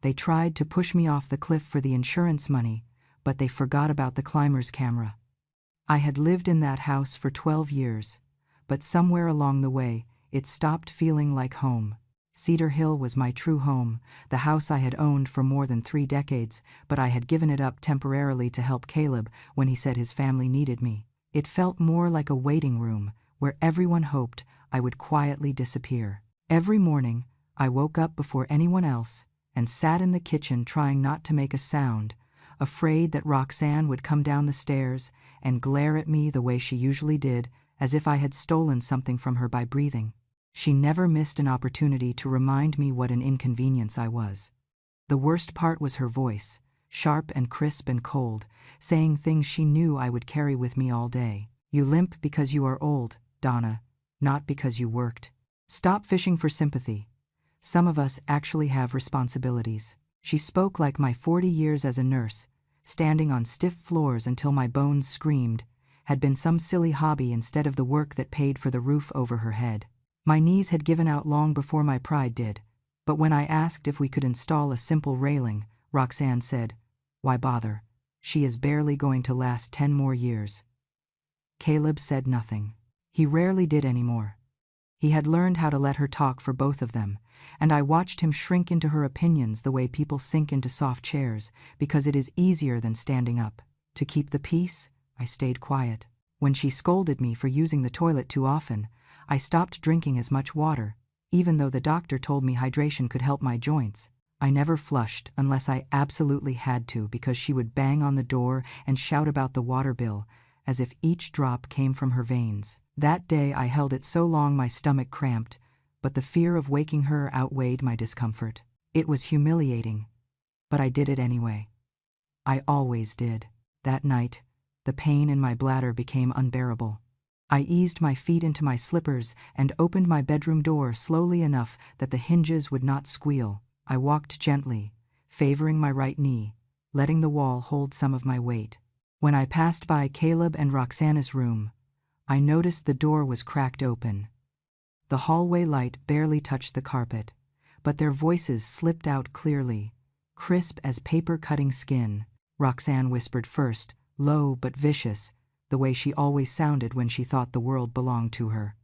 They tried to push me off the cliff for the insurance money, but they forgot about the climber's camera. I had lived in that house for 12 years, but somewhere along the way, it stopped feeling like home. Cedar Hill was my true home, the house I had owned for more than 3 decades, but I had given it up temporarily to help Caleb when he said his family needed me. It felt more like a waiting room, where everyone hoped I would quietly disappear. Every morning, I woke up before anyone else and sat in the kitchen trying not to make a sound, afraid that Roxanne would come down the stairs and glare at me the way she usually did, as if I had stolen something from her by breathing. She never missed an opportunity to remind me what an inconvenience I was. The worst part was her voice, sharp and crisp and cold, saying things she knew I would carry with me all day. You limp because you are old, Donna, not because you worked. Stop fishing for sympathy. Some of us actually have responsibilities. She spoke like my 40 years as a nurse, standing on stiff floors until my bones screamed, had been some silly hobby instead of the work that paid for the roof over her head. My knees had given out long before my pride did, but when I asked if we could install a simple railing, Roxanne said, "Why bother? She is barely going to last 10 more years." Caleb said nothing. He rarely did anymore. He had learned how to let her talk for both of them, and I watched him shrink into her opinions the way people sink into soft chairs, because it is easier than standing up. To keep the peace, I stayed quiet. When she scolded me for using the toilet too often, I stopped drinking as much water, even though the doctor told me hydration could help my joints. I never flushed unless I absolutely had to, because she would bang on the door and shout about the water bill, as if each drop came from her veins. That day I held it so long my stomach cramped, but the fear of waking her outweighed my discomfort. It was humiliating, but I did it anyway. I always did. That night, the pain in my bladder became unbearable. I eased my feet into my slippers and opened my bedroom door slowly enough that the hinges would not squeal. I walked gently, favoring my right knee, letting the wall hold some of my weight. When I passed by Caleb and Roxana's room, I noticed the door was cracked open. The hallway light barely touched the carpet, but their voices slipped out clearly, crisp as paper-cutting skin. Roxanne whispered first, low but vicious, the way she always sounded when she thought the world belonged to her.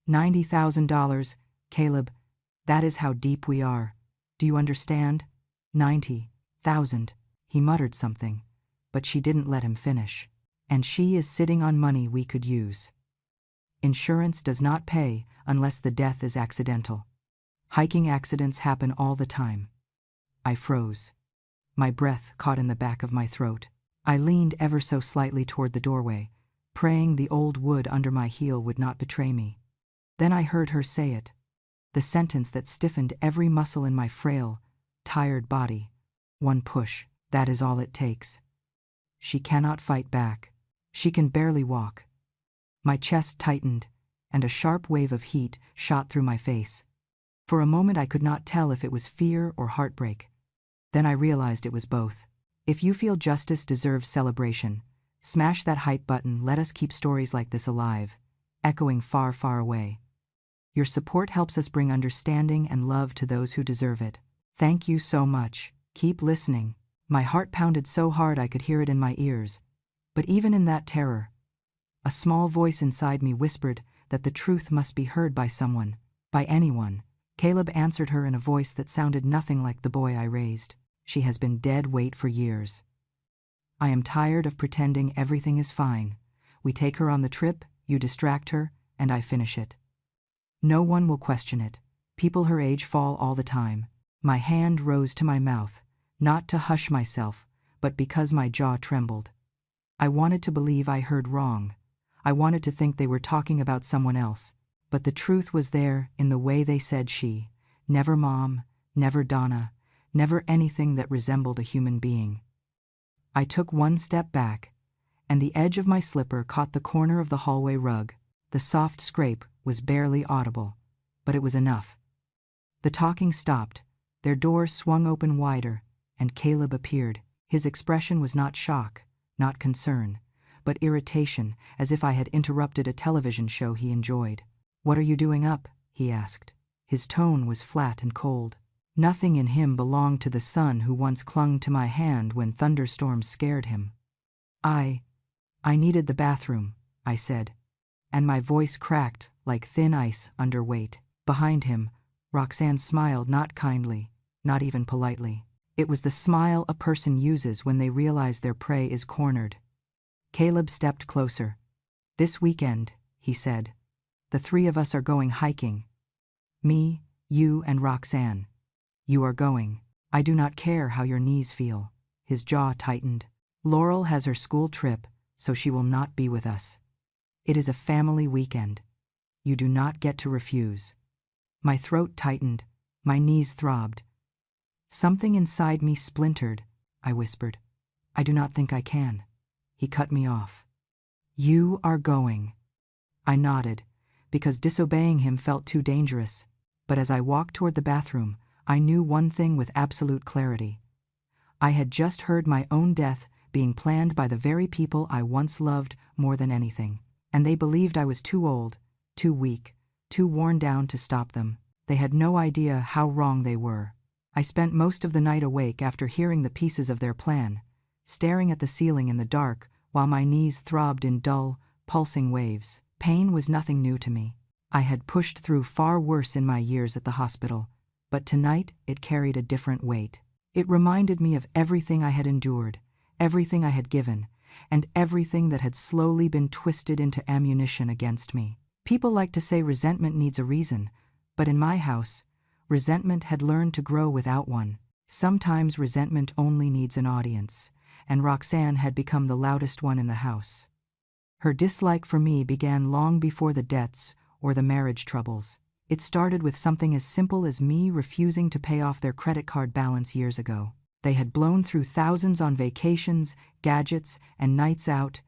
$90,000, Caleb, that is how deep we are. Do you understand? 90,000. He muttered something, but she didn't let him finish. And she is sitting on money we could use. Insurance does not pay unless the death is accidental. Hiking accidents happen all the time. I froze. My breath caught in the back of my throat. I leaned ever so slightly toward the doorway, praying the old wood under my heel would not betray me. Then I heard her say it, the sentence that stiffened every muscle in my frail, tired body. One push, that is all it takes. She cannot fight back. She can barely walk. My chest tightened, and a sharp wave of heat shot through my face. For a moment I could not tell if it was fear or heartbreak. Then I realized it was both. If you feel justice deserves celebration, smash that hype button. Let us keep stories like this alive, echoing far, far away. Your support helps us bring understanding and love to those who deserve it. Thank you so much. Keep listening. My heart pounded so hard I could hear it in my ears. But even in that terror, a small voice inside me whispered that the truth must be heard by someone, by anyone. Caleb answered her in a voice that sounded nothing like the boy I raised. She has been dead weight for years. I am tired of pretending everything is fine. We take her on the trip, you distract her, and I finish it. No one will question it. People her age fall all the time. My hand rose to my mouth, not to hush myself, but because my jaw trembled. I wanted to believe I heard wrong. I wanted to think they were talking about someone else. But the truth was there in the way they said she. Never Mom, never Donna, never anything that resembled a human being. I took one step back, and the edge of my slipper caught the corner of the hallway rug. The soft scrape was barely audible, but it was enough. The talking stopped, their door swung open wider, and Caleb appeared. His expression was not shock, not concern, but irritation, as if I had interrupted a television show he enjoyed. "What are you doing up?" he asked. His tone was flat and cold. Nothing in him belonged to the son who once clung to my hand when thunderstorms scared him. I needed the bathroom, I said, and my voice cracked like thin ice under weight. Behind him, Roxanne smiled, not kindly, not even politely. It was the smile a person uses when they realize their prey is cornered. Caleb stepped closer. "This weekend," he said, "the three of us are going hiking. Me, you, and Roxanne. You are going. I do not care how your knees feel." His jaw tightened. "Laurel has her school trip, so she will not be with us. It is a family weekend. You do not get to refuse." My throat tightened. My knees throbbed. "Something inside me splintered," I whispered. "I do not think I can." He cut me off. "You are going." I nodded, because disobeying him felt too dangerous. But as I walked toward the bathroom, I knew one thing with absolute clarity. I had just heard my own death being planned by the very people I once loved more than anything, and they believed I was too old, too weak, too worn down to stop them. They had no idea how wrong they were. I spent most of the night awake after hearing the pieces of their plan, staring at the ceiling in the dark while my knees throbbed in dull, pulsing waves. Pain was nothing new to me. I had pushed through far worse in my years at the hospital, but tonight it carried a different weight. It reminded me of everything I had endured, everything I had given, and everything that had slowly been twisted into ammunition against me. People like to say resentment needs a reason, but in my house, resentment had learned to grow without one. Sometimes resentment only needs an audience, and Roxanne had become the loudest one in the house. Her dislike for me began long before the debts or the marriage troubles. It started with something as simple as me refusing to pay off their credit card balance years ago. They had blown through thousands on vacations, gadgets, and nights out,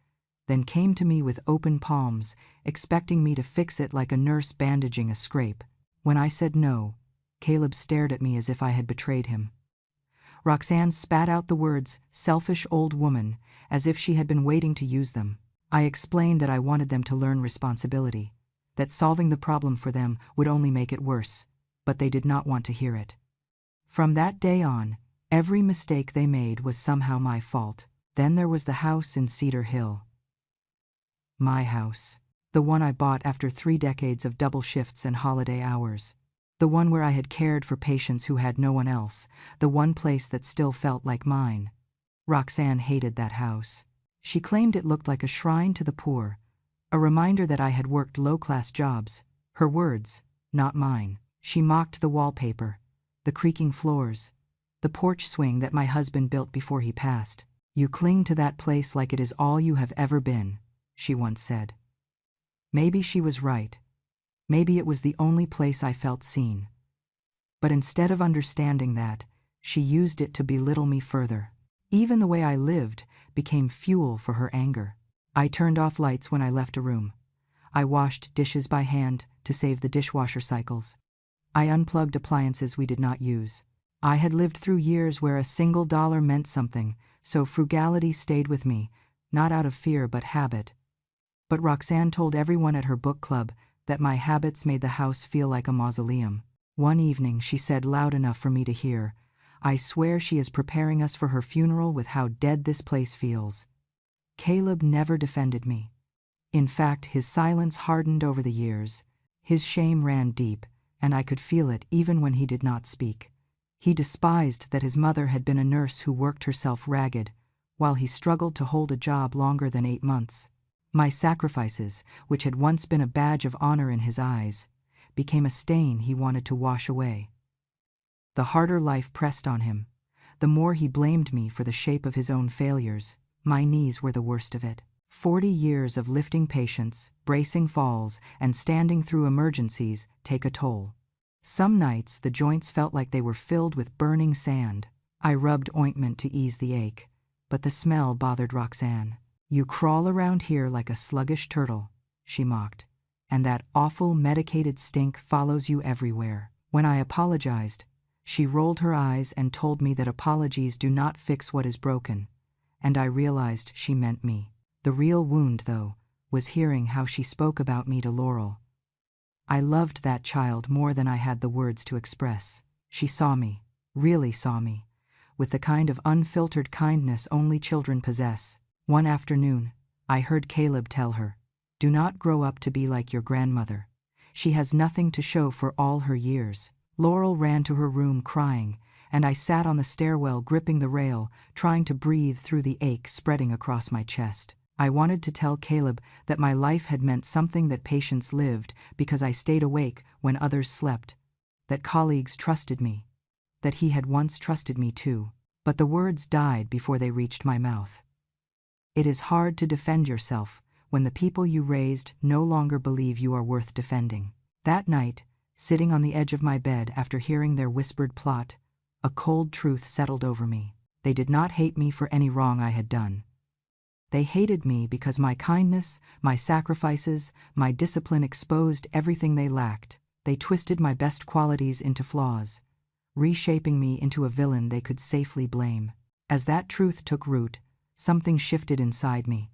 then came to me with open palms, expecting me to fix it like a nurse bandaging a scrape. When I said no, Caleb stared at me as if I had betrayed him. Roxanne spat out the words, "selfish old woman," as if she had been waiting to use them. I explained that I wanted them to learn responsibility, that solving the problem for them would only make it worse, but they did not want to hear it. From that day on, every mistake they made was somehow my fault. Then there was the house in Cedar Hill. My house. The one I bought after 3 decades of double shifts and holiday hours. The one where I had cared for patients who had no one else, the one place that still felt like mine. Roxanne hated that house. She claimed it looked like a shrine to the poor, a reminder that I had worked low-class jobs. Her words, not mine. She mocked the wallpaper, the creaking floors, the porch swing that my husband built before he passed. "You cling to that place like it is all you have ever been," she once said. Maybe she was right. Maybe it was the only place I felt seen. But instead of understanding that, she used it to belittle me further. Even the way I lived became fuel for her anger. I turned off lights when I left a room. I washed dishes by hand to save the dishwasher cycles. I unplugged appliances we did not use. I had lived through years where a single dollar meant something, so frugality stayed with me, not out of fear but habit. But Roxanne told everyone at her book club that my habits made the house feel like a mausoleum. One evening she said loud enough for me to hear, "I swear she is preparing us for her funeral with how dead this place feels." Caleb never defended me. In fact, his silence hardened over the years. His shame ran deep, and I could feel it even when he did not speak. He despised that his mother had been a nurse who worked herself ragged, while he struggled to hold a job longer than 8 months. My sacrifices, which had once been a badge of honor in his eyes, became a stain he wanted to wash away. The harder life pressed on him, the more he blamed me for the shape of his own failures. My knees were the worst of it. 40 years of lifting patients, bracing falls, and standing through emergencies take a toll. Some nights the joints felt like they were filled with burning sand. I rubbed ointment to ease the ache, but the smell bothered Roxanne. "You crawl around here like a sluggish turtle," she mocked, "and that awful medicated stink follows you everywhere." When I apologized, she rolled her eyes and told me that apologies do not fix what is broken, and I realized she meant me. The real wound, though, was hearing how she spoke about me to Laurel. I loved that child more than I had the words to express. She saw me, really saw me, with the kind of unfiltered kindness only children possess. One afternoon, I heard Caleb tell her, "Do not grow up to be like your grandmother. She has nothing to show for all her years." Laurel ran to her room crying, and I sat on the stairwell gripping the rail, trying to breathe through the ache spreading across my chest. I wanted to tell Caleb that my life had meant something, that patients lived because I stayed awake when others slept, that colleagues trusted me, that he had once trusted me too. But the words died before they reached my mouth. It is hard to defend yourself when the people you raised no longer believe you are worth defending. That night, sitting on the edge of my bed after hearing their whispered plot, a cold truth settled over me. They did not hate me for any wrong I had done. They hated me because my kindness, my sacrifices, my discipline exposed everything they lacked. They twisted my best qualities into flaws, reshaping me into a villain they could safely blame. As that truth took root, something shifted inside me.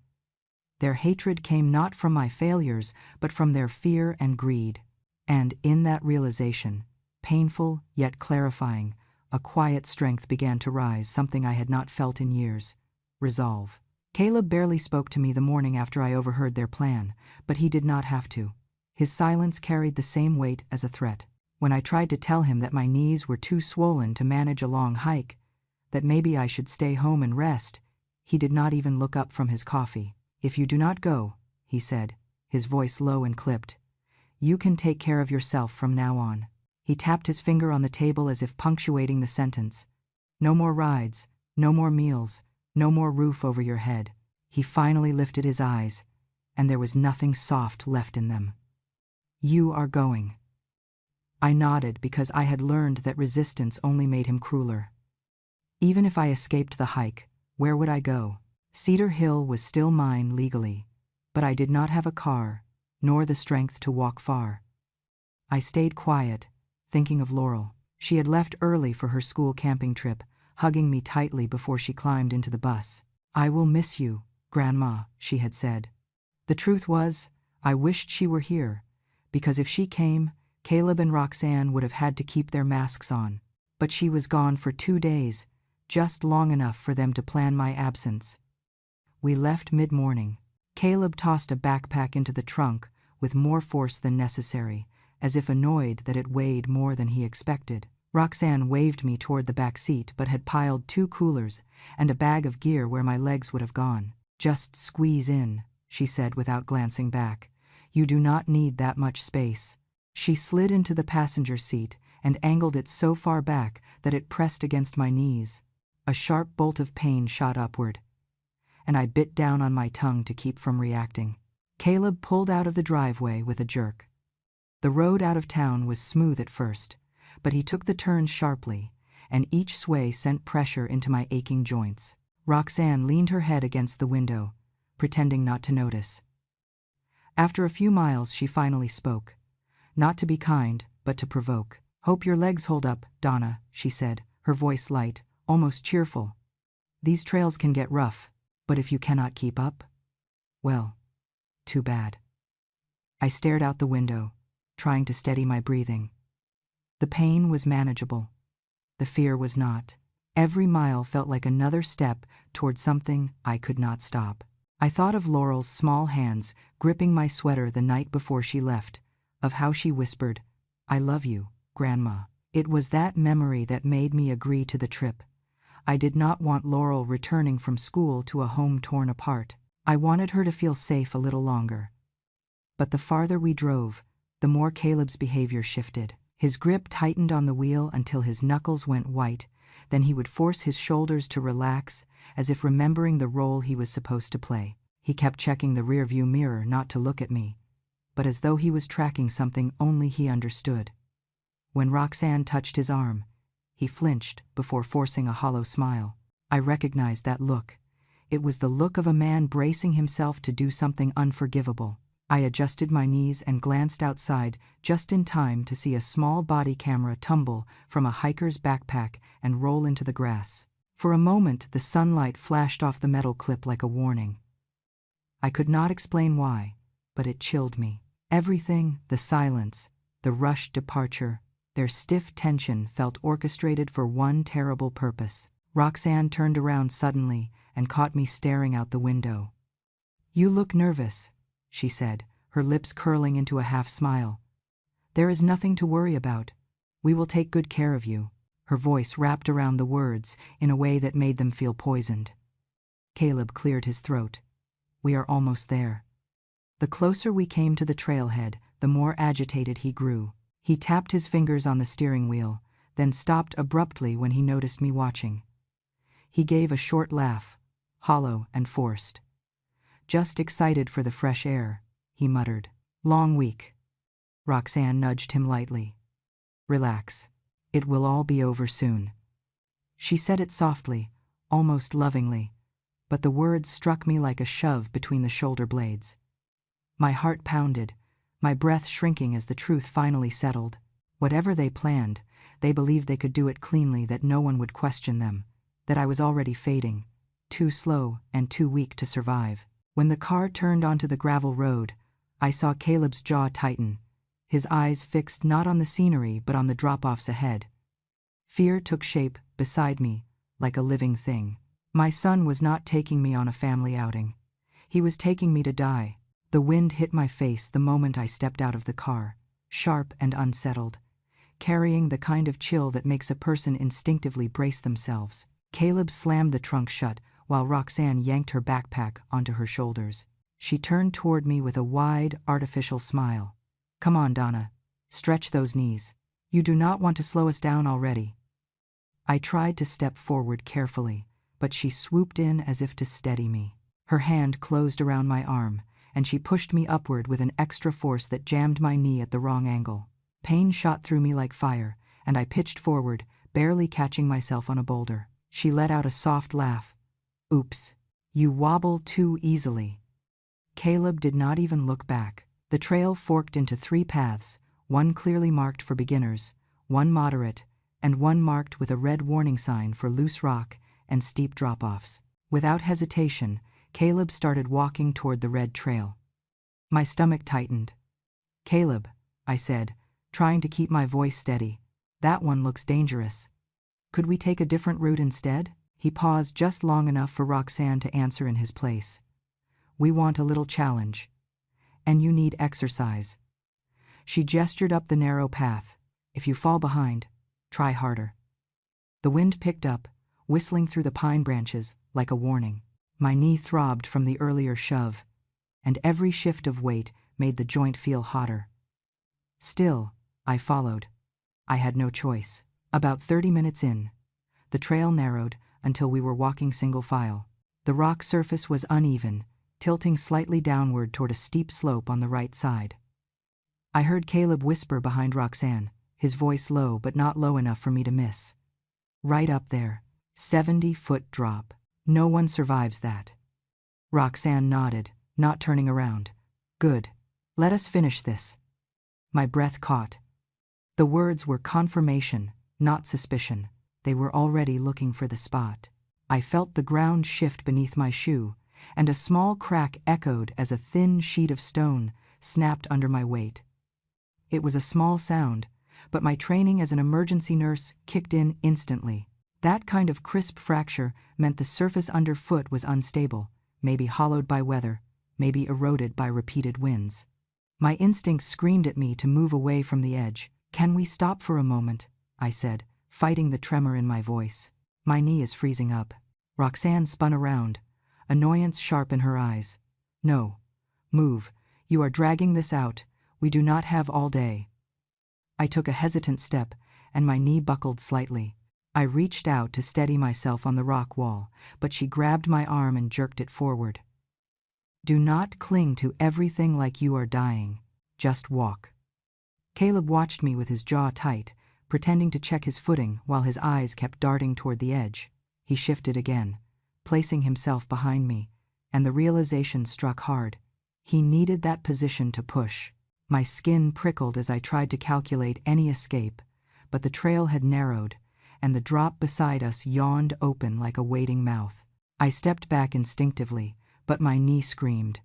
Their hatred came not from my failures, but from their fear and greed. And in that realization, painful yet clarifying, a quiet strength began to rise, something I had not felt in years: resolve. Caleb barely spoke to me the morning after I overheard their plan, but he did not have to. His silence carried the same weight as a threat. When I tried to tell him that my knees were too swollen to manage a long hike, that maybe I should stay home and rest, he did not even look up from his coffee. "If you do not go," he said, his voice low and clipped, "you can take care of yourself from now on." He tapped his finger on the table as if punctuating the sentence. "No more rides, no more meals, no more roof over your head." He finally lifted his eyes, and there was nothing soft left in them. "You are going." I nodded because I had learned that resistance only made him crueler. Even if I escaped the hike, where would I go? Cedar Hill was still mine legally, but I did not have a car, nor the strength to walk far. I stayed quiet, thinking of Laurel. She had left early for her school camping trip, hugging me tightly before she climbed into the bus. "I will miss you, Grandma," she had said. The truth was, I wished she were here, because if she came, Caleb and Roxanne would have had to keep their masks on. But she was gone for 2 days, just long enough for them to plan my absence. We left mid-morning. Caleb tossed a backpack into the trunk with more force than necessary, as if annoyed that it weighed more than he expected. Roxanne waved me toward the back seat, but had piled 2 coolers and a bag of gear where my legs would have gone. "Just squeeze in," she said without glancing back. "You do not need that much space." She slid into the passenger seat and angled it so far back that it pressed against my knees. A sharp bolt of pain shot upward, and I bit down on my tongue to keep from reacting. Caleb pulled out of the driveway with a jerk. The road out of town was smooth at first, but he took the turns sharply, and each sway sent pressure into my aching joints. Roxanne leaned her head against the window, pretending not to notice. After a few miles, she finally spoke. Not to be kind, but to provoke. "Hope your legs hold up, Donna," she said, her voice light, almost cheerful. "These trails can get rough, but if you cannot keep up, well, too bad." I stared out the window, trying to steady my breathing. The pain was manageable. The fear was not. Every mile felt like another step toward something I could not stop. I thought of Laurel's small hands gripping my sweater the night before she left, of how she whispered, "I love you, Grandma." It was that memory that made me agree to the trip. I did not want Laurel returning from school to a home torn apart. I wanted her to feel safe a little longer. But the farther we drove, the more Caleb's behavior shifted. His grip tightened on the wheel until his knuckles went white, then he would force his shoulders to relax, as if remembering the role he was supposed to play. He kept checking the rearview mirror not to look at me, but as though he was tracking something only he understood. When Roxanne touched his arm, he flinched before forcing a hollow smile. I recognized that look. It was the look of a man bracing himself to do something unforgivable. I adjusted my knees and glanced outside just in time to see a small body camera tumble from a hiker's backpack and roll into the grass. For a moment, the sunlight flashed off the metal clip like a warning. I could not explain why, but it chilled me. Everything, the silence, the rushed departure, Their stiff tension felt orchestrated for one terrible purpose. Roxanne turned around suddenly and caught me staring out the window. "You look nervous," she said, her lips curling into a half-smile. "There is nothing to worry about. We will take good care of you." Her voice wrapped around the words in a way that made them feel poisoned. Caleb cleared his throat. "We are almost there." The closer we came to the trailhead, the more agitated he grew. He tapped his fingers on the steering wheel, then stopped abruptly when he noticed me watching. He gave a short laugh, hollow and forced. "Just excited for the fresh air," he muttered. "Long week." Roxanne nudged him lightly. "Relax. It will all be over soon." She said it softly, almost lovingly, but the words struck me like a shove between the shoulder blades. My heart pounded, my breath shrinking as the truth finally settled. Whatever they planned, they believed they could do it cleanly, that no one would question them, that I was already fading, too slow and too weak to survive. When the car turned onto the gravel road, I saw Caleb's jaw tighten, his eyes fixed not on the scenery but on the drop-offs ahead. Fear took shape beside me, like a living thing. My son was not taking me on a family outing. He was taking me to die. The wind hit my face the moment I stepped out of the car, sharp and unsettled, carrying the kind of chill that makes a person instinctively brace themselves. Caleb slammed the trunk shut while Roxanne yanked her backpack onto her shoulders. She turned toward me with a wide, artificial smile. "Come on, Donna. Stretch those knees. You do not want to slow us down already." I tried to step forward carefully, but she swooped in as if to steady me. Her hand closed around my arm, and she pushed me upward with an extra force that jammed my knee at the wrong angle. Pain shot through me like fire, and I pitched forward, barely catching myself on a boulder. She let out a soft laugh. "Oops. You wobble too easily." Caleb did not even look back. The trail forked into 3 paths, one clearly marked for beginners, one moderate, and one marked with a red warning sign for loose rock and steep drop-offs. Without hesitation, Caleb started walking toward the red trail. My stomach tightened. "Caleb," I said, trying to keep my voice steady, "that one looks dangerous. Could we take a different route instead?" He paused just long enough for Roxanne to answer in his place. "We want a little challenge. And you need exercise." She gestured up the narrow path. "If you fall behind, try harder." The wind picked up, whistling through the pine branches like a warning. My knee throbbed from the earlier shove, and every shift of weight made the joint feel hotter. Still, I followed. I had no choice. About 30 minutes in, the trail narrowed until we were walking single file. The rock surface was uneven, tilting slightly downward toward a steep slope on the right side. I heard Caleb whisper behind Roxanne, his voice low but not low enough for me to miss. "Right up there. 70-foot drop. No one survives that." Roxanne nodded, not turning around. "Good. Let us finish this." My breath caught. The words were confirmation, not suspicion. They were already looking for the spot. I felt the ground shift beneath my shoe, and a small crack echoed as a thin sheet of stone snapped under my weight. It was a small sound, but my training as an emergency nurse kicked in instantly. That kind of crisp fracture meant the surface underfoot was unstable, maybe hollowed by weather, maybe eroded by repeated winds. My instincts screamed at me to move away from the edge. "Can we stop for a moment?" I said, fighting the tremor in my voice. "My knee is freezing up." Roxanne spun around, annoyance sharp in her eyes. "No. Move. You are dragging this out. We do not have all day." I took a hesitant step, and my knee buckled slightly. I reached out to steady myself on the rock wall, but she grabbed my arm and jerked it forward. "Do not cling to everything like you are dying. Just walk." Caleb watched me with his jaw tight, pretending to check his footing while his eyes kept darting toward the edge. He shifted again, placing himself behind me, and the realization struck hard. He needed that position to push. My skin prickled as I tried to calculate any escape, but the trail had narrowed, and the drop beside us yawned open like a waiting mouth. I stepped back instinctively, but my knee screamed.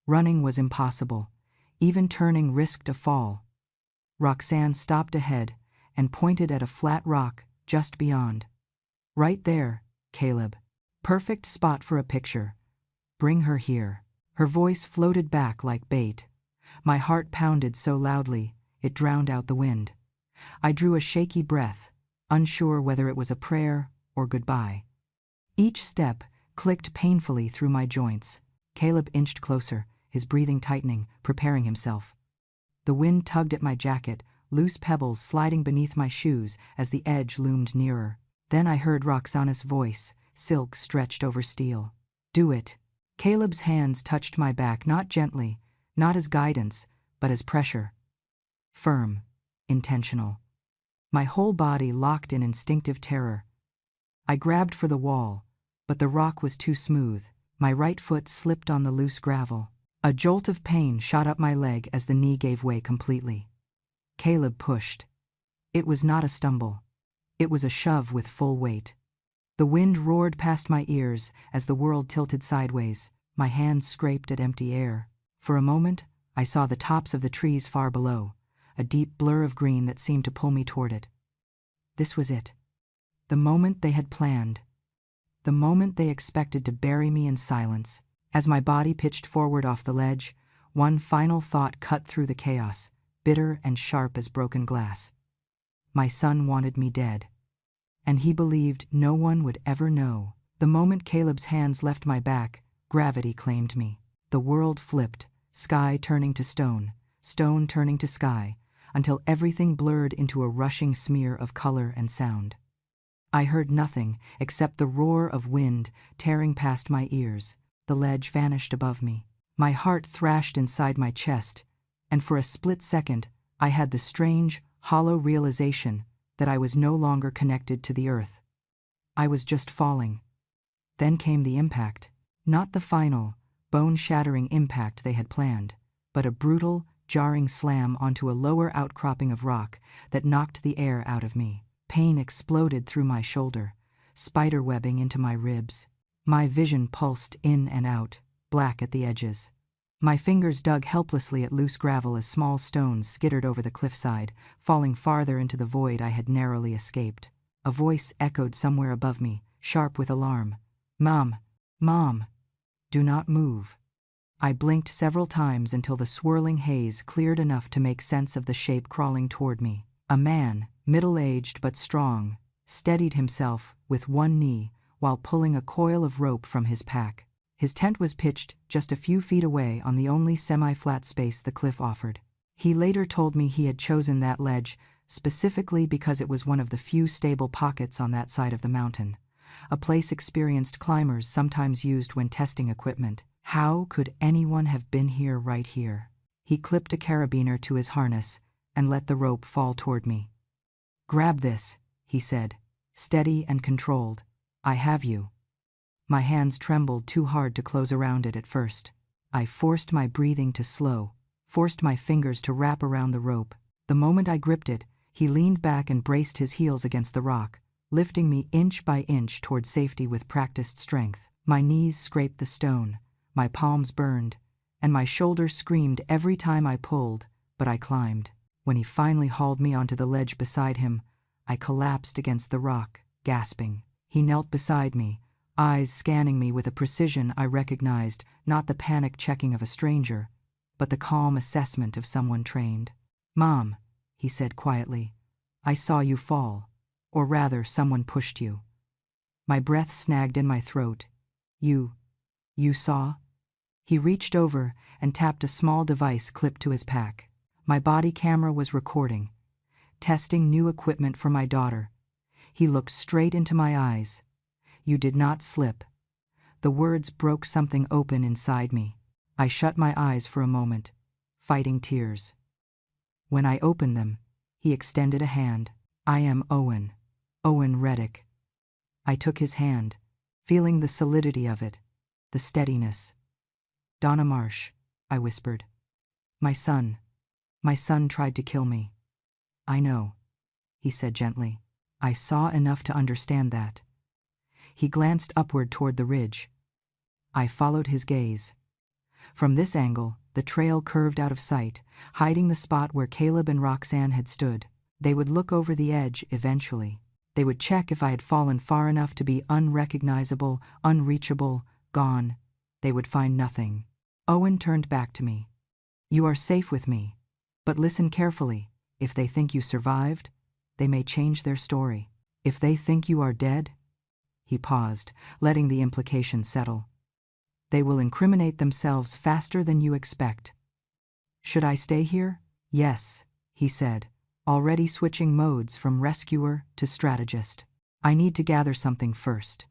Running was impossible. Even turning risked a fall. Roxanne stopped ahead, and pointed at a flat rock just beyond. "Right there, Caleb. Perfect spot for a picture. Bring her here." Her voice floated back like bait. My heart pounded so loudly, it drowned out the wind. I drew a shaky breath, unsure whether it was a prayer or goodbye. Each step clicked painfully through my joints. Caleb inched closer, his breathing tightening, preparing himself. The wind tugged at my jacket, loose pebbles sliding beneath my shoes as the edge loomed nearer. Then I heard Roxana's voice, silk stretched over steel. "Do it." Caleb's hands touched my back, not gently, not as guidance, but as pressure. Firm, intentional. My whole body locked in instinctive terror. I grabbed for the wall, but the rock was too smooth. My right foot slipped on the loose gravel. A jolt of pain shot up my leg as the knee gave way completely. Caleb pushed. It was not a stumble. It was a shove with full weight. The wind roared past my ears as the world tilted sideways. My hands scraped at empty air. For a moment, I saw the tops of the trees far below, a deep blur of green that seemed to pull me toward it. This was it. The moment they had planned. The moment they expected to bury me in silence. As my body pitched forward off the ledge, one final thought cut through the chaos, bitter and sharp as broken glass. My son wanted me dead. And he believed no one would ever know. The moment Caleb's hands left my back, gravity claimed me. The world flipped, sky turning to stone, stone turning to sky, until everything blurred into a rushing smear of color and sound. I heard nothing except the roar of wind tearing past my ears. The ledge vanished above me. My heart thrashed inside my chest, and for a split second, I had the strange, hollow realization that I was no longer connected to the earth. I was just falling. Then came the impact. Not the final, bone-shattering impact they had planned, but a brutal, jarring slam onto a lower outcropping of rock that knocked the air out of me. Pain exploded through my shoulder, spiderwebbing into my ribs. My vision pulsed in and out, black at the edges. My fingers dug helplessly at loose gravel as small stones skittered over the cliffside, falling farther into the void I had narrowly escaped. A voice echoed somewhere above me, sharp with alarm. "Mom! Mom! Do not move." I blinked several times until the swirling haze cleared enough to make sense of the shape crawling toward me. A man, middle-aged but strong, steadied himself with one knee while pulling a coil of rope from his pack. His tent was pitched just a few feet away on the only semi-flat space the cliff offered. He later told me he had chosen that ledge specifically because it was one of the few stable pockets on that side of the mountain, a place experienced climbers sometimes used when testing equipment. How could anyone have been here right here? He clipped a carabiner to his harness and let the rope fall toward me. "Grab this," he said, steady and controlled. "I have you." My hands trembled too hard to close around it at first. I forced my breathing to slow, forced my fingers to wrap around the rope. The moment I gripped it, he leaned back and braced his heels against the rock, lifting me inch by inch toward safety with practiced strength. My knees scraped the stone, my palms burned, and my shoulders screamed every time I pulled, but I climbed. When he finally hauled me onto the ledge beside him, I collapsed against the rock, gasping. He knelt beside me, eyes scanning me with a precision I recognized, not the panic checking of a stranger, but the calm assessment of someone trained. "Mom," he said quietly, "I saw you fall. Or rather, someone pushed you." My breath snagged in my throat. You saw?" He reached over and tapped a small device clipped to his pack. My body camera was recording, testing new equipment for my daughter. He looked straight into my eyes. "You did not slip." The words broke something open inside me. I shut my eyes for a moment, fighting tears. When I opened them, he extended a hand. "I am Owen Reddick." I took his hand, feeling the solidity of it, the steadiness. "Donna Marsh," I whispered. My son tried to kill me." "I know," he said gently. I saw enough to understand that. He glanced upward toward the ridge. I followed his gaze. From this angle, the trail curved out of sight, hiding the spot where Caleb and Roxanne had stood. They would look over the edge eventually. They would check if I had fallen far enough to be unrecognizable, unreachable, gone. They would find nothing. Owen turned back to me. You are safe with me. But listen carefully. If they think you survived, they may change their story. If they think you are dead, he paused, letting the implication settle. They will incriminate themselves faster than you expect. Should I stay here? Yes, he said, already switching modes from rescuer to strategist. I need to gather something first.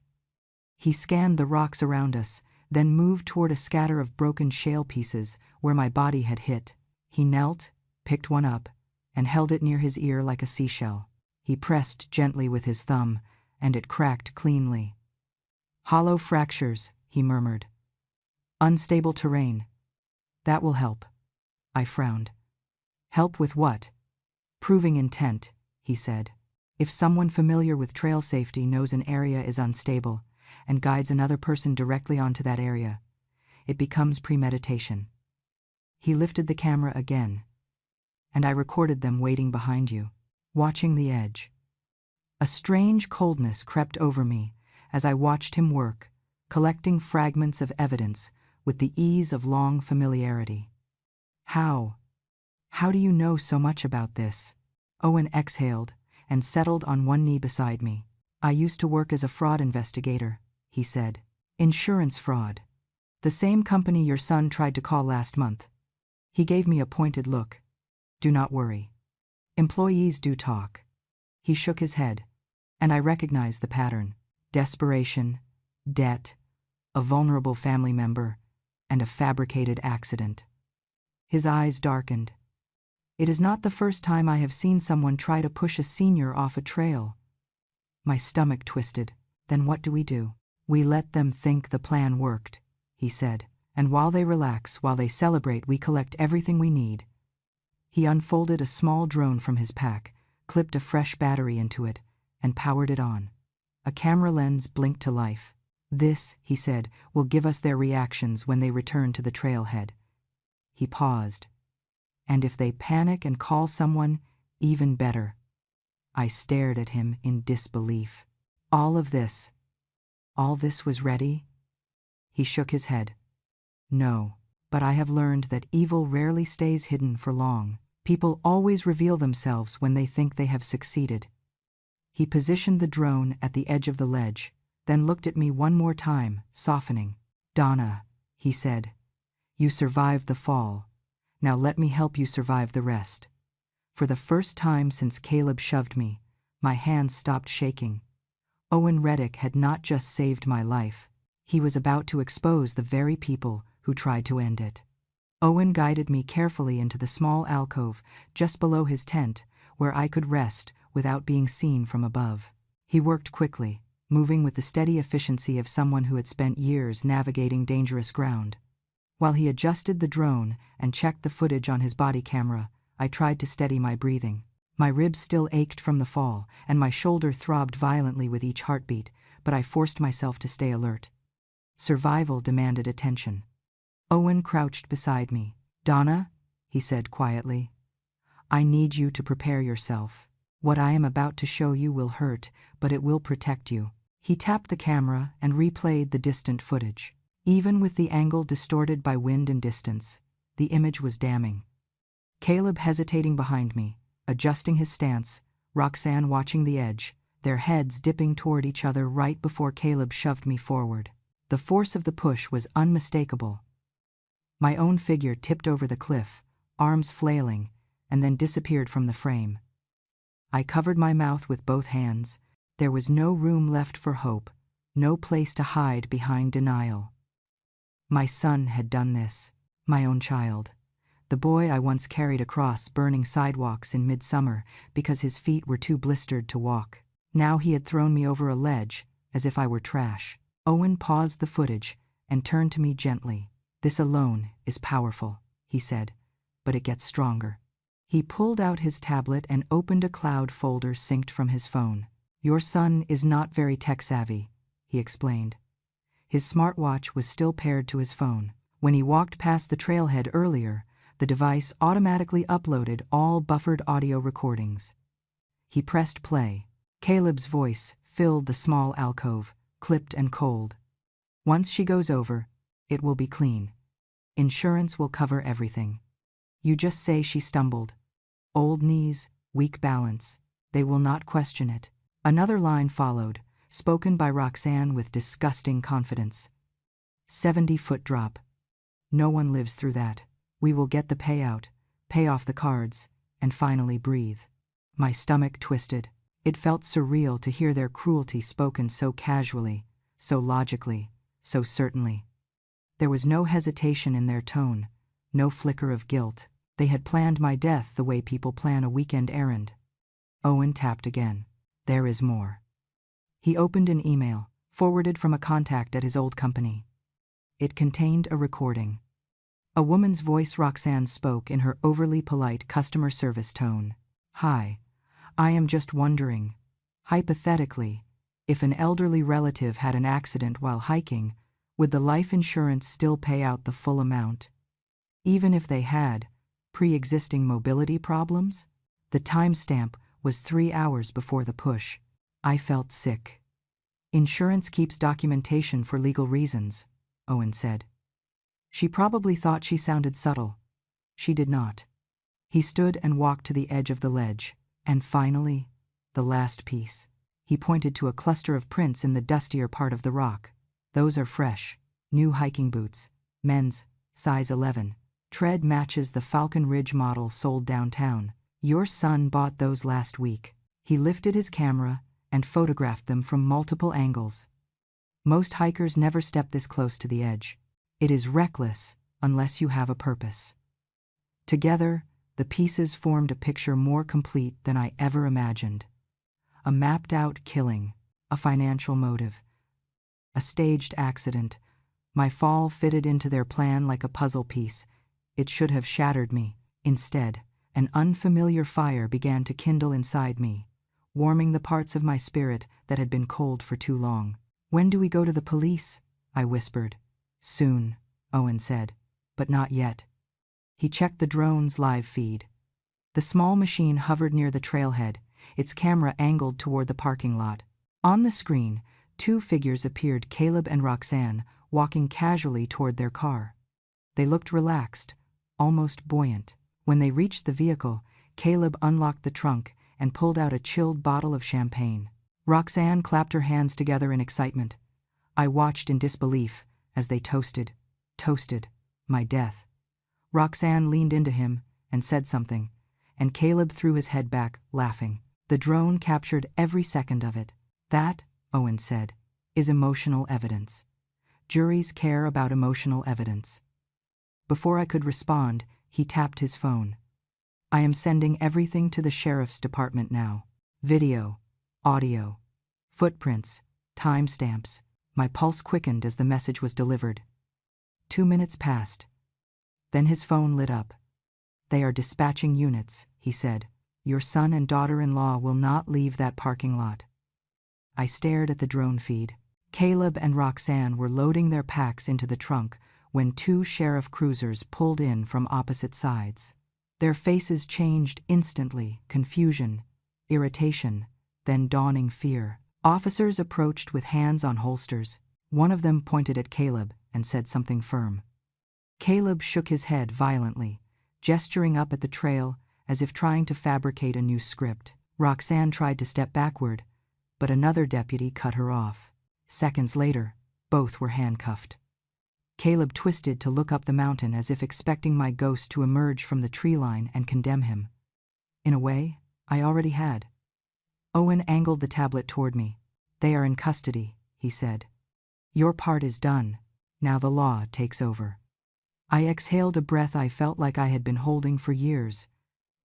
He scanned the rocks around us, then moved toward a scatter of broken shale pieces where my body had hit. He knelt, picked one up, and held it near his ear like a seashell. He pressed gently with his thumb, and it cracked cleanly. Hollow fractures, he murmured. Unstable terrain. That will help. I frowned. Help with what? Proving intent, he said. If someone familiar with trail safety knows an area is unstable and guides another person directly onto that area, it becomes premeditation. He lifted the camera again, and I recorded them waiting behind you, watching the edge. A strange coldness crept over me as I watched him work, collecting fragments of evidence with the ease of long familiarity. How do you know so much about this? Owen exhaled and settled on one knee beside me. I used to work as a fraud investigator, he said. Insurance fraud. The same company your son tried to call last month. He gave me a pointed look. Do not worry. Employees do talk. He shook his head, and I recognized the pattern. Desperation, debt, a vulnerable family member, and a fabricated accident. His eyes darkened. It is not the first time I have seen someone try to push a senior off a trail. My stomach twisted. Then what do? We let them think the plan worked, he said, and while they relax, while they celebrate, we collect everything we need. He unfolded a small drone from his pack, clipped a fresh battery into it, and powered it on. A camera lens blinked to life. This, he said, will give us their reactions when they return to the trailhead. He paused. And if they panic and call someone, even better. I stared at him in disbelief. All this was ready? He shook his head. No, but I have learned that evil rarely stays hidden for long. People always reveal themselves when they think they have succeeded. He positioned the drone at the edge of the ledge, then looked at me one more time, softening. Donna, he said, you survived the fall. Now let me help you survive the rest. For the first time since Caleb shoved me, my hands stopped shaking. Owen Reddick had not just saved my life. He was about to expose the very people who tried to end it. Owen guided me carefully into the small alcove just below his tent, where I could rest without being seen from above. He worked quickly, moving with the steady efficiency of someone who had spent years navigating dangerous ground. While he adjusted the drone and checked the footage on his body camera, I tried to steady my breathing. My ribs still ached from the fall, and my shoulder throbbed violently with each heartbeat, but I forced myself to stay alert. Survival demanded attention. Owen crouched beside me. Donna, he said quietly, I need you to prepare yourself. What I am about to show you will hurt, but it will protect you. He tapped the camera and replayed the distant footage. Even with the angle distorted by wind and distance, the image was damning. Caleb hesitating behind me, adjusting his stance, Roxanne watching the edge, their heads dipping toward each other right before Caleb shoved me forward. The force of the push was unmistakable. My own figure tipped over the cliff, arms flailing, and then disappeared from the frame. I covered my mouth with both hands. There was no room left for hope, no place to hide behind denial. My son had done this, my own child, the boy I once carried across burning sidewalks in midsummer because his feet were too blistered to walk. Now he had thrown me over a ledge, as if I were trash. Owen paused the footage and turned to me gently. This alone is powerful, he said, but it gets stronger. He pulled out his tablet and opened a cloud folder synced from his phone. Your son is not very tech-savvy, he explained. His smartwatch was still paired to his phone. When he walked past the trailhead earlier, the device automatically uploaded all buffered audio recordings. He pressed play. Caleb's voice filled the small alcove, clipped and cold. Once she goes over, it will be clean. Insurance will cover everything. You just say she stumbled. Old knees, weak balance. They will not question it. Another line followed, spoken by Roxanne with disgusting confidence. 70-foot drop. No one lives through that. We will get the payout, pay off the cards, and finally breathe. My stomach twisted. It felt surreal to hear their cruelty spoken so casually, so logically, so certainly. There was no hesitation in their tone, no flicker of guilt. They had planned my death the way people plan a weekend errand. Owen tapped again. There is more. He opened an email, forwarded from a contact at his old company. It contained a recording. A woman's voice. Roxanne spoke in her overly polite customer service tone. Hi, I am just wondering, hypothetically, if an elderly relative had an accident while hiking, would the life insurance still pay out the full amount? Even if they had pre-existing mobility problems? The timestamp was 3 hours before the push. I felt sick. Insurance keeps documentation for legal reasons, Owen said. She probably thought she sounded subtle. She did not. He stood and walked to the edge of the ledge. And finally, the last piece. He pointed to a cluster of prints in the dustier part of the rock. Those are fresh, new hiking boots. Men's, size 11. Tread matches the Falcon Ridge model sold downtown. Your son bought those last week. He lifted his camera and photographed them from multiple angles. Most hikers never step this close to the edge. It is reckless unless you have a purpose. Together, the pieces formed a picture more complete than I ever imagined. A mapped-out killing, a financial motive, a staged accident. My fall fitted into their plan like a puzzle piece. It should have shattered me. Instead, an unfamiliar fire began to kindle inside me, warming the parts of my spirit that had been cold for too long. When do we go to the police? I whispered. Soon, Owen said, but not yet. He checked the drone's live feed. The small machine hovered near the trailhead, its camera angled toward the parking lot. On the screen, 2 figures appeared, Caleb and Roxanne, walking casually toward their car. They looked relaxed, almost buoyant. When they reached the vehicle, Caleb unlocked the trunk and pulled out a chilled bottle of champagne. Roxanne clapped her hands together in excitement. I watched in disbelief as they toasted my death. Roxanne leaned into him and said something, and Caleb threw his head back, laughing. The drone captured every second of it. That, Owen said, is emotional evidence. Juries care about emotional evidence. Before I could respond, he tapped his phone. I am sending everything to the sheriff's department now. Video, audio, footprints, timestamps. My pulse quickened as the message was delivered. 2 minutes passed. Then his phone lit up. They are dispatching units, he said. Your son and daughter-in-law will not leave that parking lot. I stared at the drone feed. Caleb and Roxanne were loading their packs into the trunk when 2 sheriff cruisers pulled in from opposite sides. Their faces changed instantly, confusion, irritation, then dawning fear. Officers approached with hands on holsters. One of them pointed at Caleb and said something firm. Caleb shook his head violently, gesturing up at the trail as if trying to fabricate a new script. Roxanne tried to step backward, but another deputy cut her off. Seconds later, both were handcuffed. Caleb twisted to look up the mountain as if expecting my ghost to emerge from the tree line and condemn him. In a way, I already had. Owen angled the tablet toward me. They are in custody, he said. Your part is done. Now the law takes over. I exhaled a breath I felt like I had been holding for years.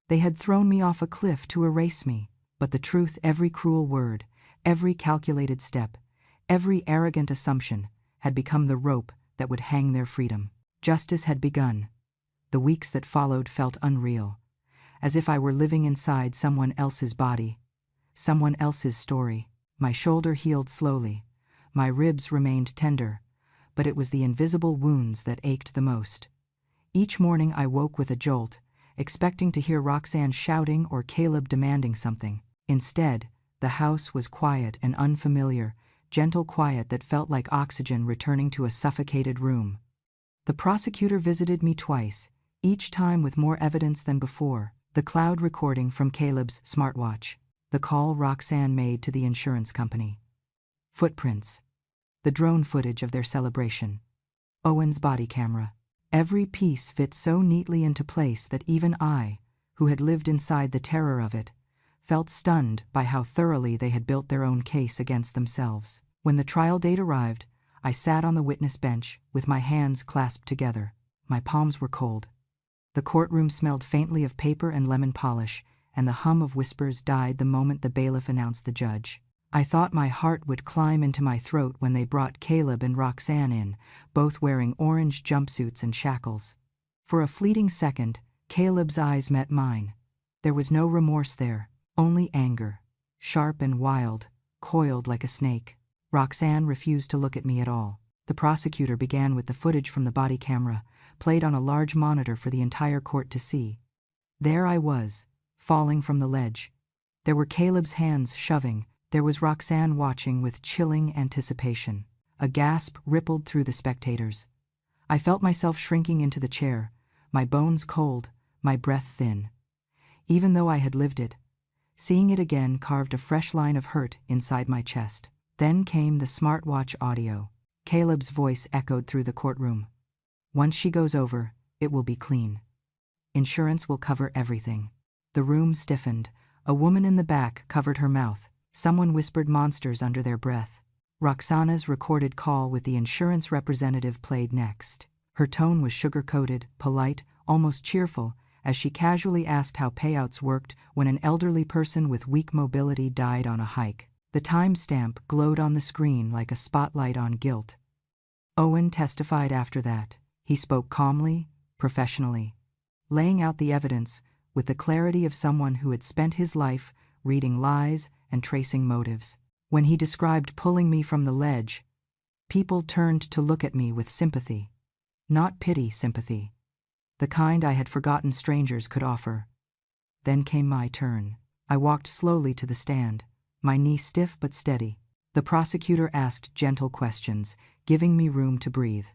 They had thrown me off a cliff to erase me, but the truth, every cruel word, every calculated step, every arrogant assumption, had become the rope that would hang their freedom. Justice had begun. The weeks that followed felt unreal, as if I were living inside someone else's body, someone else's story. My shoulder healed slowly. My ribs remained tender, but it was the invisible wounds that ached the most. Each morning I woke with a jolt, expecting to hear Roxanne shouting or Caleb demanding something. Instead, the house was quiet and unfamiliar, gentle quiet that felt like oxygen returning to a suffocated room. The prosecutor visited me twice, each time with more evidence than before: the cloud recording from Caleb's smartwatch, the call Roxanne made to the insurance company, footprints, the drone footage of their celebration, Owen's body camera. Every piece fit so neatly into place that even I, who had lived inside the terror of it, felt stunned by how thoroughly they had built their own case against themselves. When the trial date arrived, I sat on the witness bench with my hands clasped together. My palms were cold. The courtroom smelled faintly of paper and lemon polish, and the hum of whispers died the moment the bailiff announced the judge. I thought my heart would climb into my throat when they brought Caleb and Roxanne in, both wearing orange jumpsuits and shackles. For a fleeting second, Caleb's eyes met mine. There was no remorse there, only anger, sharp and wild, coiled like a snake. Roxanne refused to look at me at all. The prosecutor began with the footage from the body camera, played on a large monitor for the entire court to see. There I was, falling from the ledge. There were Caleb's hands shoving. There was Roxanne watching with chilling anticipation. A gasp rippled through the spectators. I felt myself shrinking into the chair, my bones cold, my breath thin. Even though I had lived it, seeing it again carved a fresh line of hurt inside my chest. Then came the smartwatch audio. Caleb's voice echoed through the courtroom. "Once she goes over, it will be clean. Insurance will cover everything." The room stiffened. A woman in the back covered her mouth. Someone whispered monsters under their breath. Roxana's recorded call with the insurance representative played next. Her tone was sugar-coated, polite, almost cheerful, as she casually asked how payouts worked when an elderly person with weak mobility died on a hike. The timestamp glowed on the screen like a spotlight on guilt. Owen testified after that. He spoke calmly, professionally, laying out the evidence with the clarity of someone who had spent his life reading lies and tracing motives. When he described pulling me from the ledge, people turned to look at me with sympathy. Not pity sympathy, the kind I had forgotten strangers could offer. Then came my turn. I walked slowly to the stand, my knee stiff but steady. The prosecutor asked gentle questions, giving me room to breathe.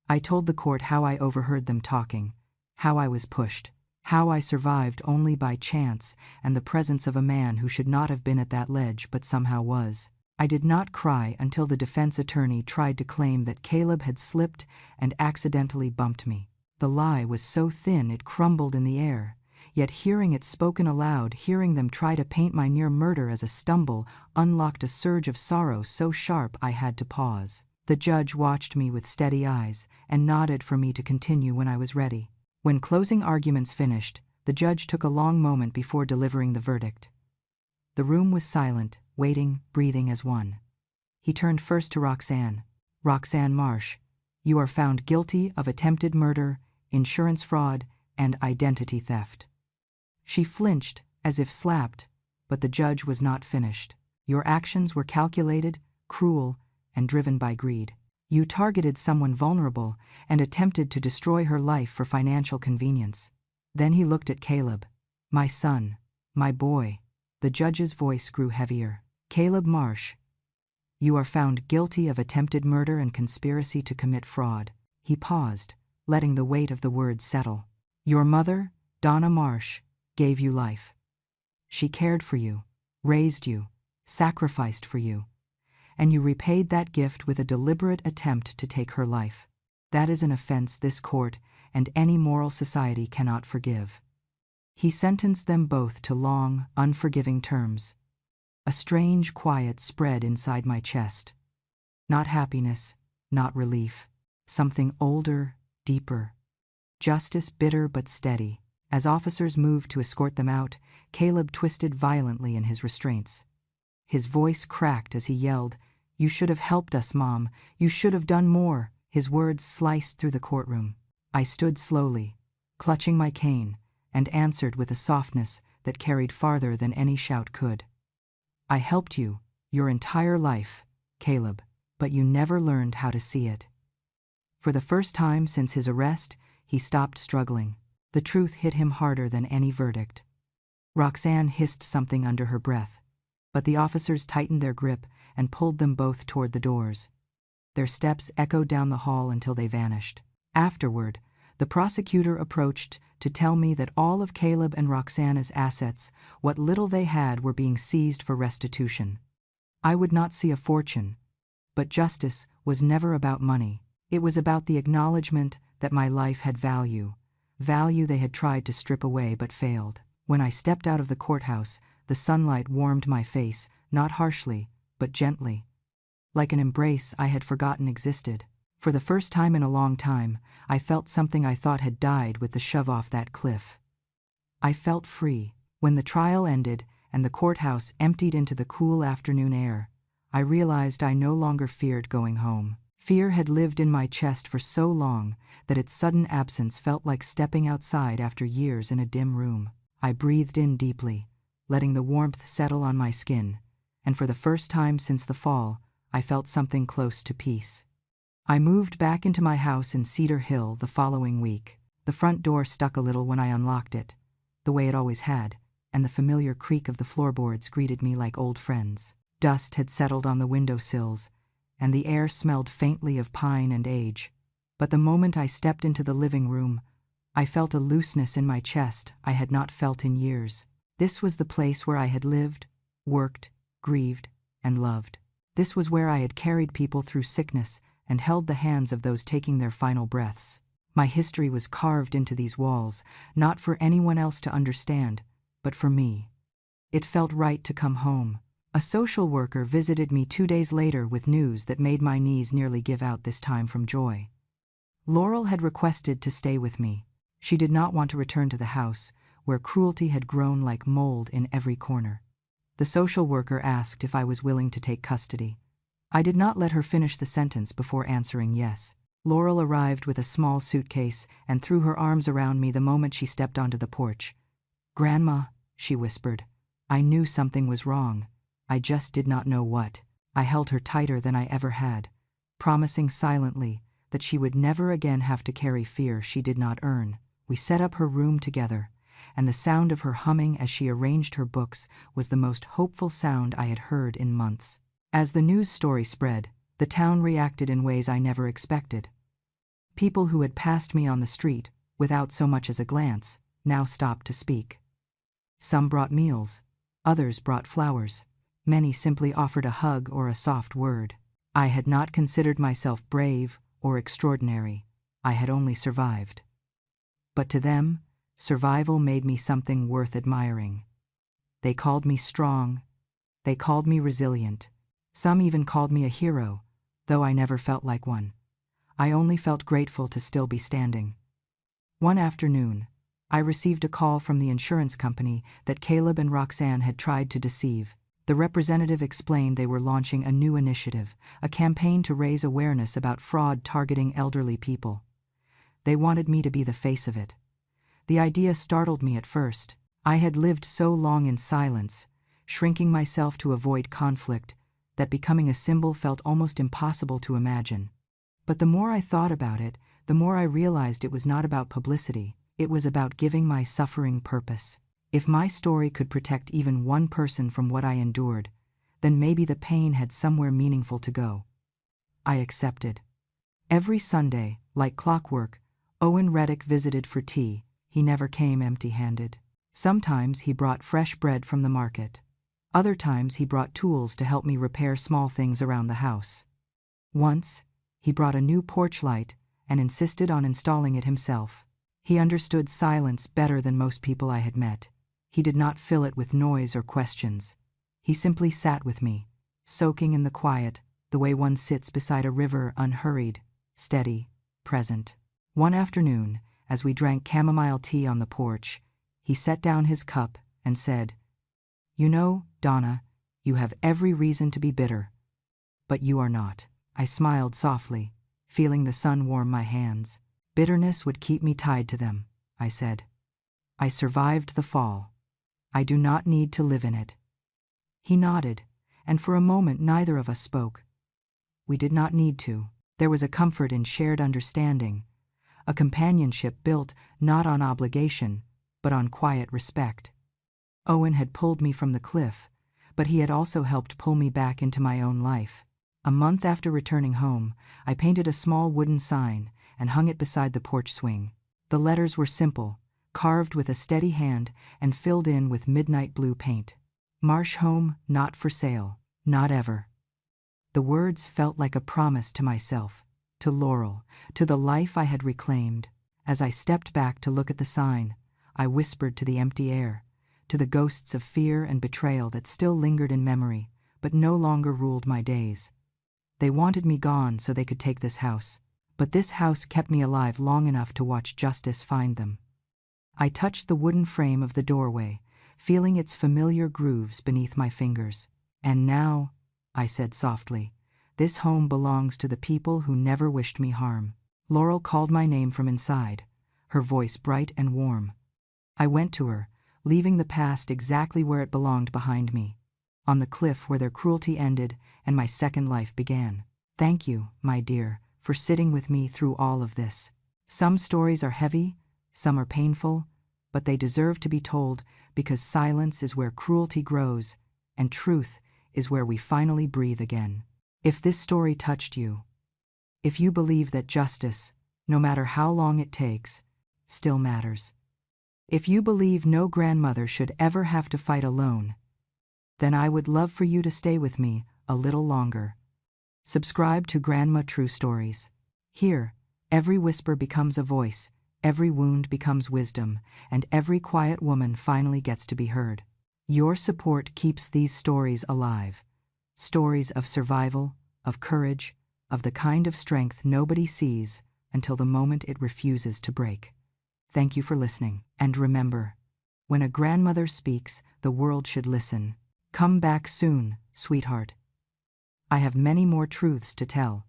I told the court how I overheard them talking, how I was pushed, how I survived only by chance and the presence of a man who should not have been at that ledge but somehow was. I did not cry until the defense attorney tried to claim that Caleb had slipped and accidentally bumped me. The lie was so thin it crumbled in the air, yet hearing it spoken aloud, hearing them try to paint my near murder as a stumble, unlocked a surge of sorrow so sharp I had to pause. The judge watched me with steady eyes and nodded for me to continue when I was ready. When closing arguments finished, the judge took a long moment before delivering the verdict. The room was silent, waiting, breathing as one. He turned first to Roxanne. "Roxanne Marsh, you are found guilty of attempted murder, insurance fraud, and identity theft." She flinched, as if slapped, but the judge was not finished. "Your actions were calculated, cruel, and driven by greed. You targeted someone vulnerable and attempted to destroy her life for financial convenience." Then he looked at Caleb. "My son, my boy." The judge's voice grew heavier. "Caleb Marsh, you are found guilty of attempted murder and conspiracy to commit fraud." He paused, letting the weight of the words settle. "Your mother, Donna Marsh, gave you life. She cared for you, raised you, sacrificed for you, and you repaid that gift with a deliberate attempt to take her life. That is an offense this court and any moral society cannot forgive." He sentenced them both to long, unforgiving terms. A strange quiet spread inside my chest. Not happiness, not relief. Something older, deeper. Justice bitter but steady. As officers moved to escort them out, Caleb twisted violently in his restraints. His voice cracked as he yelled, "You should have helped us, Mom. You should have done more." His words sliced through the courtroom. I stood slowly, clutching my cane, and answered with a softness that carried farther than any shout could. "I helped you, your entire life, Caleb, but you never learned how to see it." For the first time since his arrest, he stopped struggling. The truth hit him harder than any verdict. Roxanne hissed something under her breath, but the officers tightened their grip and pulled them both toward the doors. Their steps echoed down the hall until they vanished. Afterward, the prosecutor approached to tell me that all of Caleb and Roxana's assets, what little they had, were being seized for restitution. I would not see a fortune, but justice was never about money. It was about the acknowledgement that my life had value they had tried to strip away but failed. When I stepped out of the courthouse, the sunlight warmed my face, not harshly, but gently. Like an embrace I had forgotten existed. For the first time in a long time, I felt something I thought had died with the shove off that cliff. I felt free. When the trial ended and the courthouse emptied into the cool afternoon air, I realized I no longer feared going home. Fear had lived in my chest for so long that its sudden absence felt like stepping outside after years in a dim room. I breathed in deeply, letting the warmth settle on my skin, and for the first time since the fall, I felt something close to peace. I moved back into my house in Cedar Hill the following week. The front door stuck a little when I unlocked it, the way it always had, and the familiar creak of the floorboards greeted me like old friends. Dust had settled on the windowsills, and the air smelled faintly of pine and age. But the moment I stepped into the living room, I felt a looseness in my chest I had not felt in years. This was the place where I had lived, worked, grieved, and loved. This was where I had carried people through sickness and held the hands of those taking their final breaths. My history was carved into these walls, not for anyone else to understand, but for me. It felt right to come home. A social worker visited me 2 days later with news that made my knees nearly give out, this time from joy. Laurel had requested to stay with me. She did not want to return to the house, where cruelty had grown like mold in every corner. The social worker asked if I was willing to take custody. I did not let her finish the sentence before answering yes. Laurel arrived with a small suitcase and threw her arms around me the moment she stepped onto the porch. "Grandma," she whispered. I knew something was wrong. I just did not know what. I held her tighter than I ever had, promising silently that she would never again have to carry fear she did not earn. We set up her room together, and the sound of her humming as she arranged her books was the most hopeful sound I had heard in months. As the news story spread, the town reacted in ways I never expected. People who had passed me on the street, without so much as a glance, now stopped to speak. Some brought meals, others brought flowers. Many simply offered a hug or a soft word. I had not considered myself brave or extraordinary. I had only survived. But to them, survival made me something worth admiring. They called me strong. They called me resilient. Some even called me a hero, though I never felt like one. I only felt grateful to still be standing. One afternoon, I received a call from the insurance company that Caleb and Roxanne had tried to deceive. The representative explained they were launching a new initiative, a campaign to raise awareness about fraud targeting elderly people. They wanted me to be the face of it. The idea startled me at first. I had lived so long in silence, shrinking myself to avoid conflict, that becoming a symbol felt almost impossible to imagine. But the more I thought about it, the more I realized it was not about publicity. It was about giving my suffering purpose. If my story could protect even one person from what I endured, then maybe the pain had somewhere meaningful to go. I accepted. Every Sunday, like clockwork, Owen Reddick visited for tea. He never came empty-handed. Sometimes he brought fresh bread from the market. Other times he brought tools to help me repair small things around the house. Once, he brought a new porch light and insisted on installing it himself. He understood silence better than most people I had met. He did not fill it with noise or questions. He simply sat with me, soaking in the quiet, the way one sits beside a river, unhurried, steady, present. One afternoon, as we drank chamomile tea on the porch, he set down his cup and said, "You know, Donna, you have every reason to be bitter. But you are not." I smiled softly, feeling the sun warm my hands. "Bitterness would keep me tied to them," I said. "I survived the fall. I do not need to live in it." He nodded, and for a moment neither of us spoke. We did not need to. There was a comfort in shared understanding, a companionship built not on obligation, but on quiet respect. Owen had pulled me from the cliff, but he had also helped pull me back into my own life. A month after returning home, I painted a small wooden sign and hung it beside the porch swing. The letters were simple, carved with a steady hand and filled in with midnight blue paint. Marsh home, not for sale, not ever. The words felt like a promise to myself, to Laurel, to the life I had reclaimed. As I stepped back to look at the sign, I whispered to the empty air, to the ghosts of fear and betrayal that still lingered in memory, but no longer ruled my days. They wanted me gone so they could take this house, but this house kept me alive long enough to watch justice find them. I touched the wooden frame of the doorway, feeling its familiar grooves beneath my fingers. And now, I said softly, this home belongs to the people who never wished me harm. Laurel called my name from inside, her voice bright and warm. I went to her, leaving the past exactly where it belonged behind me, on the cliff where their cruelty ended and my second life began. Thank you, my dear, for sitting with me through all of this. Some stories are heavy, some are painful, but they deserve to be told because silence is where cruelty grows, and truth is where we finally breathe again. If this story touched you, if you believe that justice, no matter how long it takes, still matters, if you believe no grandmother should ever have to fight alone, then I would love for you to stay with me a little longer. Subscribe to Grandma True Stories. Here, every whisper becomes a voice, every wound becomes wisdom, and every quiet woman finally gets to be heard. Your support keeps these stories alive. Stories of survival, of courage, of the kind of strength nobody sees until the moment it refuses to break. Thank you for listening. And remember, when a grandmother speaks, the world should listen. Come back soon, sweetheart. I have many more truths to tell.